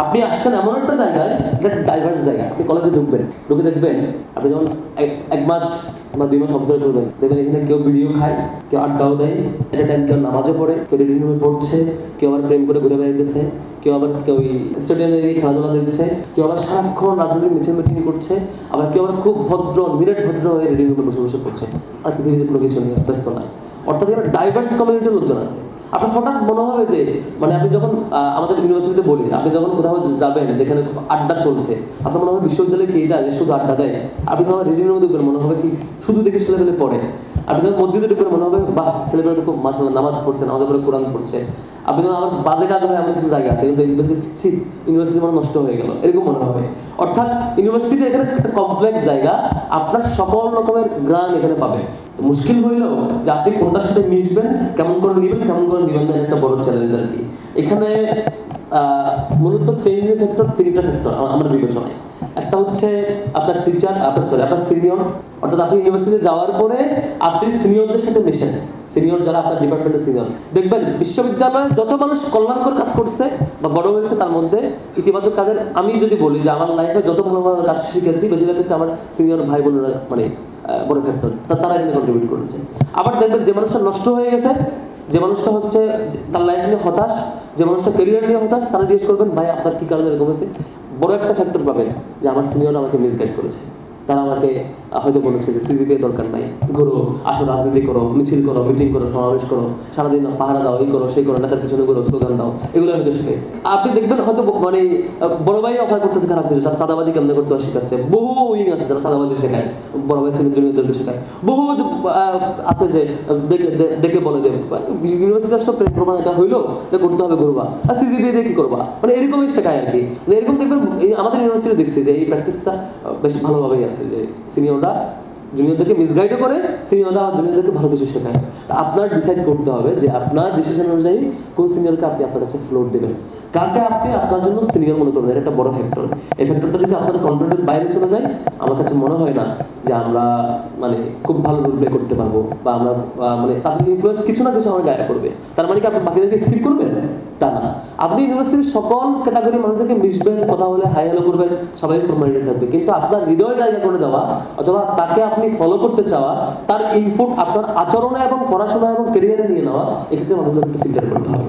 আপনি আসছেন এমন একটা জায়গায়, এটা ডাইভার্স জায়গা। আপনি কলেজে ঢুকবেন, ঢুকে দেখবেন আপনি যখন 1 মাস বা 2 মাস অবজার্ভ করবেন, দেখবেন এখানে কেউ ভিডিও খায়, কেউ আড্ডাও দেয়, এটা টাইম কেউ নামাজও পড়ে, কেউ রিডিং রুমে পড়ছে, কেউ আবার প্রেম করে ঘুরে বেড়াইতেছে, কেউ আবার কেউ স্টেডিয়ামে গিয়ে খেলাধুলা দেখছে, কেউ আবার সারাক্ষণ রাজনৈতিক মিছিল মিটিং করছে, আবার কেউ আবার খুব ভদ্র নিরেট ভদ্র হয়ে রিডিং রুমে বসে বসে পড়ছে, আর পৃথিবীতে কোনো কিছু নিয়ে ব্যস্ত নয়। অর্থাৎ এখানে ডাইভার্স কমিউনিটির লোকজন আছে। আপনার হঠাৎ মনে হবে যে মানে আপনি যখন আমাদের ইউনিভার্সিটিতে বলি, আপনি যখন কোথাও যাবেন যেখানে খুব আড্ডা চলছে, আপনার মনে হবে বিশ্ববিদ্যালয়ে কি এটা যে শুধু আড্ডা দেয়। আপনি যখন রিডিং রুমে দেখবেন মনে হবে কি শুধু দেখে ছেলেপেলে পড়ে। আপনি যখন মসজিদে ঢুকবেন মনে হবে বাহ, ছেলেপেলে তো খুব মাশাআল্লাহ নামাজ পড়ছে, আমাদের পরে কোরআন পড়ছে। আপনি যখন আমার বাজে কাজ হয় এমন কিছু জায়গা আছে কিন্তু দেখবেন যে ইউনিভার্সিটি মানে নষ্ট হয়ে গেল, এরকম মনে হবে। অর্থাৎ ইউনিভার্সিটি এখানে একটা কমপ্লেক্স জায়গা, আপনার সকল রকমের গ্রাম এখানে পাবেন। মুশকিল হইলেও যে আপনি কোনটার সাথে মিশবেন, কেমন করে নিবেন, কেমন করে নিবেন না, একটা বড় চ্যালেঞ্জ আর কি। এখানে মূলত চেঞ্জিং ফ্যাক্টর 3টা ফ্যাক্টর আমার বিবেচনায়। একটা হচ্ছে আপনার টিচার, আপনার সিনিয়র, অর্থাৎ আপনি ইউনিভার্সিটিতে যাওয়ার পরে আপনি সিনিয়রদের সাথে মেশেন। সিনিয়র যারা আপনার ডিপার্টমেন্টের সিনিয়র, দেখবেন বিশ্ববিদ্যালয়ে যত মানুষ কল্যাণকর কাজ করছে বা বড় হয়েছে তার মধ্যে ইতিবাচক কাজের, আমি যদি বলি যে আমার লাইফে যত ভালো ভালো কাজ শিখেছি বেশিরভাগ ক্ষেত্রে আমার সিনিয়র ভাই বোনেরা মানে বড় ফ্যাক্টর, তারা এখানে কন্ট্রিবিউট করেছে। আবার দেখবেন যে মানুষটা নষ্ট হয়ে গেছে, যে মানুষটা হচ্ছে তার লাইফ নিয়ে হতাশ, যে মানুষটা ক্যারিয়ার নিয়ে হতাশ, তারা জিজ্ঞেস করবেন ভাই আপনার কি কারণে এরকম হয়েছে, বড় একটা ফ্যাক্টর পাবেন যে আমার সিনিয়র আমাকে মিসগাইড করেছে। তারা আমাকে হয়তো বলেছে যে সিজিপিএ দরকার নাই, ঘুরো, আসো, রাজনীতি করো, মিছিল করো, মিটিং করো, সমাবেশ করো, সারাদিন পাহারা দাও, এই করো সেই করো, নেতার পিছনে করো, স্লোগান দাও, এগুলো হয়তো শিখাইছে। আপনি দেখবেন হয়তো মানে বড় ভাই অফার করতেছে খারাপ কিছু, চাঁদাবাজি কেমন করতে শেখাচ্ছে, বহু উইং আছে যারা চাঁদাবাজি শেখায়, বড় ভাই জুনিয়রদেরকে শেখায়। বহু আছে যে দেখে বলে যে ইউনিভার্সিটির সব প্রেম প্রমাণ এটা হইলো যে করতে হবে, ঘুরবা, আর সিজিপিএ দিয়ে কি করবা, মানে এরকমই শেখায় আর কি। এরকম দেখবেন আমাদের ইউনিভার্সিটি দেখছি যে এই প্র্যাকটিসটা বেশ ভালোভাবেই আছে, যে সিনিয়ররা জুনিয়রদেরকে মিসগাইডও করে, সিনিয়ররা আমার জুনিয়রদেরকে ভালো কিছু শেখায়। আপনার ডিসাইড করতে হবে যে আপনার ডিসিশন অনুযায়ী কোন সিনিয়রকে আপনি আপনার কাছে ফ্লোর দেবেন, কাকে আপনি আপনার জন্য সিনিয়র মনে করবেন। এটা একটা বড় ফ্যাক্টর। এই ফ্যাক্টরটা যদি আপনার কন্ট্রোলের বাইরে চলে যায়, আমার কাছে মনে হয় না যে আমরা মানে খুব ভালো রোল প্লে করতে পারবো, বা আমরা মানে তাদের ইনফ্লুয়েন্স কিছু না কিছু আমার গায়ে পড়বে। তার মানে কি আপনি বাকিদেরকে স্কিপ করবেন? তা না, আপনি ইউনিভার্সিটির সকল ক্যাটাগরি মানুষদেরকে মিশবেন, কথা বলে হাই হ্যালো করবেন, সবাই ফর্মালিটি থাকবে, কিন্তু আপনার হৃদয় জায়গা করে দেওয়া অথবা তাকে আপনি ফলো করতে চাওয়া, তার ইনপুট আপনার আচরণে এবং পড়াশোনা এবং ক্যারিয়ারে নিয়ে নেওয়া, এক্ষেত্রে মানুষদের একটু ফিল্টার করতে হবে।